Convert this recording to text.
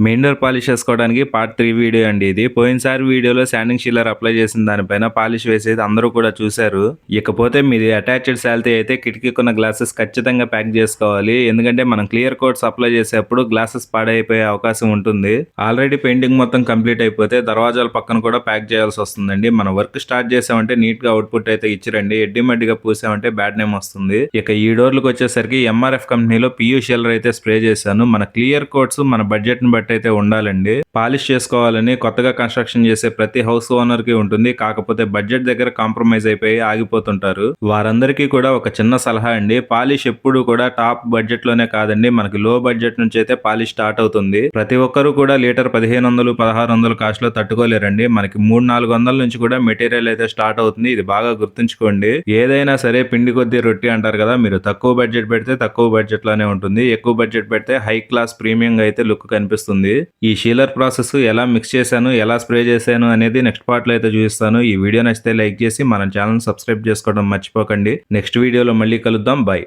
Main door polish చేసుకోవడానికి part 3 video అండి ఇది. పోయినసారి వీడియోలో శాండింగ్ షీలర్ అప్లై చేసిన దానిపైన పాలిష్ వేసేది అందరూ కూడా చూశారు. ఇకపోతే మీది అటాచ్డ్ శాలిటీ అయితే కిటికీకున్న గ్లాసెస్ ఖచ్చితంగా ప్యాక్ చేసుకోవాలి. ఎందుకంటే మనం క్లియర్ కోట్స్ అప్లై చేసేప్పుడు గ్లాసెస్ పాడైపోయే అవకాశం ఉంటుంది. ఆల్రెడీ పెయింటింగ్ మొత్తం కంప్లీట్ అయిపోతే దర్వాజాల పక్కన కూడా ప్యాక్ చేయాల్సి వస్తుందండి. మన వర్క్ స్టార్ట్ చేసామంటే నీట్ గా అవుట్పుట్ అయితే ఇచ్చిరండి. ఎడ్డిమడ్డిగా పూసామంటే బ్యాడ్ నేమ్ వస్తుంది. ఇక ఈ డోర్లకు వచ్చేసరికి ఎంఆర్ఎఫ్ కంపెనీలో పియూ షీలర్ అయితే స్ప్రే చేశాను. మన క్లియర్ కోట్స్ మన బడ్జెట్ ని బట్టి అయితే ఉండాలండి. పాలిష్ చేసుకోవాలని కొత్తగా కన్స్ట్రక్షన్ చేసే ప్రతి హౌస్ ఓనర్ కి ఉంటుంది. కాకపోతే బడ్జెట్ దగ్గర కాంప్రమైజ్ అయిపోయి ఆగిపోతుంటారు. వారందరికీ కూడా ఒక చిన్న సలహా అండి. పాలిష్ ఎప్పుడు కూడా టాప్ బడ్జెట్ లోనే కాదండి, మనకి లో బడ్జెట్ నుంచి అయితే పాలిష్ స్టార్ట్ అవుతుంది. ప్రతి ఒక్కరు కూడా లీటర్ 1500 1600 కాస్ట్ లో తట్టుకోలేరండి. మనకి 300-400 నుంచి కూడా మెటీరియల్ అయితే స్టార్ట్ అవుతుంది. ఇది బాగా గుర్తుంచుకోండి. ఏదైనా సరే పిండి కొద్ది రొట్టి అంటారు కదా, మీరు తక్కువ బడ్జెట్ పెడితే తక్కువ బడ్జెట్ లోనే ఉంటుంది. ఎక్కువ బడ్జెట్ పెడితే హై క్లాస్ ప్రీమియం అయితే లుక్ కనిపిస్తుంది. ఈ షీలర్ ప్రాసెస్ ఎలా మిక్స్ చేశాను, ఎలా స్ప్రే చేశాను అనేది నెక్స్ట్ పార్ట్ లో అయితే చూపిస్తాను. ఈ వీడియో నచ్చితే లైక్ చేసి మన ఛానల్ సబ్స్క్రైబ్ చేసుకోవడం మర్చిపోకండి. నెక్స్ట్ వీడియోలో మళ్ళీ కలుద్దాం. బై.